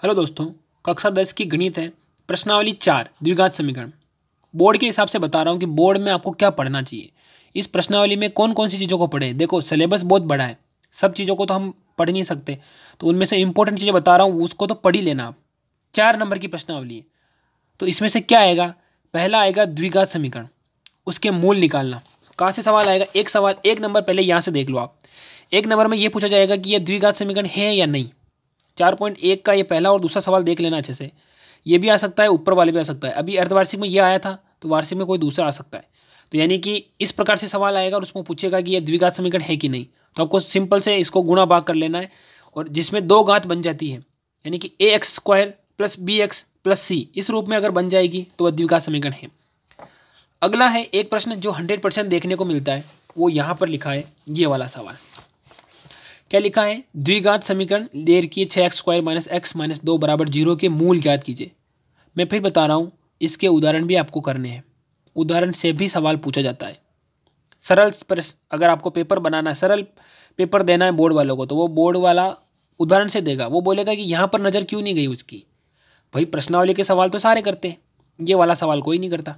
Hello दोस्तों, कक्षा 10 की गणित है। प्रश्नावली 4 द्विघात समीकरण। बोर्ड के हिसाब से बता रहा हूँ कि बोर्ड में आपको क्या पढ़ना चाहिए। इस प्रश्नावली में कौन कौन सी चीज़ों को पढ़े। देखो, सिलेबस बहुत बड़ा है, सब चीज़ों को तो हम पढ़ नहीं सकते, तो उनमें से इंपॉर्टेंट चीज़ें बता रहा हूँ, उसको तो पढ़ ही लेना आप। 4 नंबर की प्रश्नावली है, तो इसमें से क्या आएगा। पहला आएगा द्विघात समीकरण, उसके मूल निकालना। कहाँ से सवाल आएगा। एक नंबर पहले यहाँ से देख लो आप। एक नंबर में ये पूछा जाएगा कि यह द्विघात समीकरण है या नहीं। 4.1 का ये पहला और दूसरा सवाल देख लेना अच्छे से। ये भी आ सकता है, ऊपर वाले भी आ सकता है। अभी अर्धवार्षिक में ये आया था, तो वार्षिक में कोई दूसरा आ सकता है। तो यानी कि इस प्रकार से सवाल आएगा और उसको पूछेगा कि ये द्विघात समीकरण है कि नहीं। तो आपको सिंपल से इसको गुणा भाग कर लेना है, और जिसमें 2 घात बन जाती है, यानी कि ax² + bx + c इस रूप में अगर बन जाएगी तो वह द्विघात समीकरण है। अगला है एक प्रश्न जो 100% देखने को मिलता है, वो यहाँ पर लिखा है। ये वाला सवाल क्या लिखा है। द्विघात समीकरण देर की 6x² - x - 2 = 0 के मूल ज्ञात कीजिए। मैं फिर बता रहा हूँ, इसके उदाहरण भी आपको करने हैं। उदाहरण से भी सवाल पूछा जाता है। सरल अगर आपको पेपर बनाना है, सरल पेपर देना है बोर्ड वालों को, तो वो बोर्ड वाला उदाहरण से देगा। वो बोलेगा कि यहाँ पर नज़र क्यों नहीं गई उसकी। भाई, प्रश्नावली के सवाल तो सारे करते हैं, ये वाला सवाल कोई नहीं करता।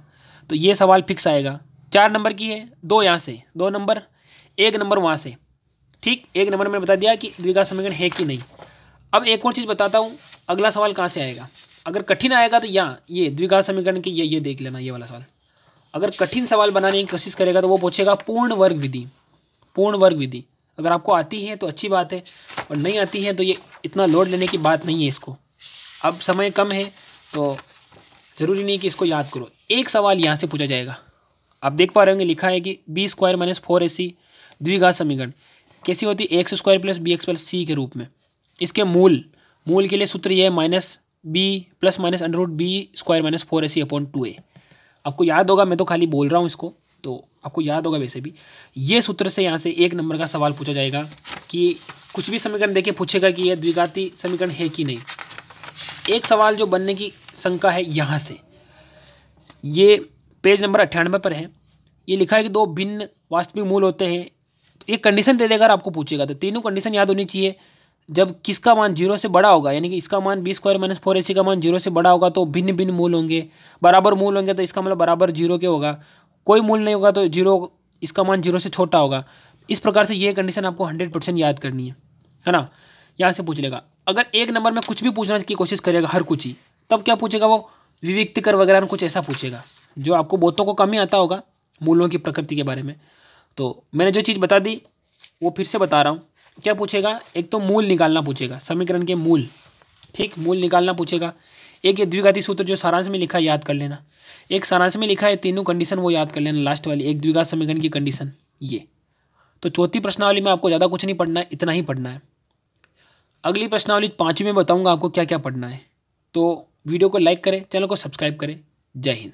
तो ये सवाल फिक्स आएगा। 4 नंबर की है, 2 यहाँ से, 2 नंबर, 1 नंबर वहाँ से। ठीक, 1 नंबर में बता दिया कि द्विघात समीकरण है कि नहीं। अब एक और चीज़ बताता हूँ, अगला सवाल कहाँ से आएगा। अगर कठिन आएगा तो यहाँ ये द्विघात समीकरण की ये देख लेना, ये वाला सवाल। अगर कठिन सवाल बनाने की कोशिश करेगा तो वो पूछेगा पूर्ण वर्ग विधि। पूर्ण वर्ग विधि अगर आपको आती है तो अच्छी बात है, और नहीं आती है तो ये इतना लोड लेने की बात नहीं है इसको। अब समय कम है तो ज़रूरी नहीं कि इसको याद करो। एक सवाल यहाँ से पूछा जाएगा। आप देख पा रहे होंगे, लिखा है कि b² - 4ac द्विघात समीकरण कैसी होती है, x² + bx + c के रूप में। इसके मूल के लिए सूत्र ये है -b ± √b² - 4ac/2a। आपको याद होगा, मैं तो खाली बोल रहा हूँ इसको, तो आपको याद होगा वैसे भी। ये सूत्र से यहाँ से 1 नंबर का सवाल पूछा जाएगा कि कुछ भी समीकरण देके पूछेगा कि यह द्विघाती समीकरण है कि नहीं। एक सवाल जो बनने की शंका है यहाँ से, ये पेज नंबर 98 पर है। ये लिखा है कि 2 भिन्न वास्तविक मूल होते हैं। एक कंडीशन दे देगा और आपको पूछेगा, तो तीनों कंडीशन याद होनी चाहिए। जब किसका मान 0 से बड़ा होगा, यानी कि इसका मान b² - 4ac का मान 0 से बड़ा होगा तो भिन्न भिन्न मूल होंगे। बराबर मूल होंगे तो इसका मतलब बराबर 0 के होगा। कोई मूल नहीं होगा तो 0, इसका मान 0 से छोटा होगा। इस प्रकार से ये कंडीशन आपको 100% याद करनी है ना। यहाँ से पूछ लेगा। अगर 1 नंबर में कुछ भी पूछने की कोशिश करेगा, हर कुछ ही, तब क्या पूछेगा वो, विविक्तिकर वगैरह कुछ ऐसा पूछेगा, जो आपको बहुतों को कम ही आता होगा मूलों की प्रकृति के बारे में। तो मैंने जो चीज़ बता दी वो फिर से बता रहा हूँ। क्या पूछेगा, एक तो मूल निकालना पूछेगा, समीकरण के मूल। ठीक, मूल निकालना पूछेगा। एक ये द्विघाती सूत्र जो सारांश में लिखा है याद कर लेना। एक सारांश में लिखा है तीनों कंडीशन, वो याद कर लेना। लास्ट वाली एक द्विघात समीकरण की कंडीशन ये। तो चौथी प्रश्नावली में आपको ज़्यादा कुछ नहीं पढ़ना है, इतना ही पढ़ना है। अगली प्रश्नावली 5वीं में बताऊँगा आपको क्या क्या पढ़ना है। तो वीडियो को लाइक करें, चैनल को सब्सक्राइब करें। जय हिंद।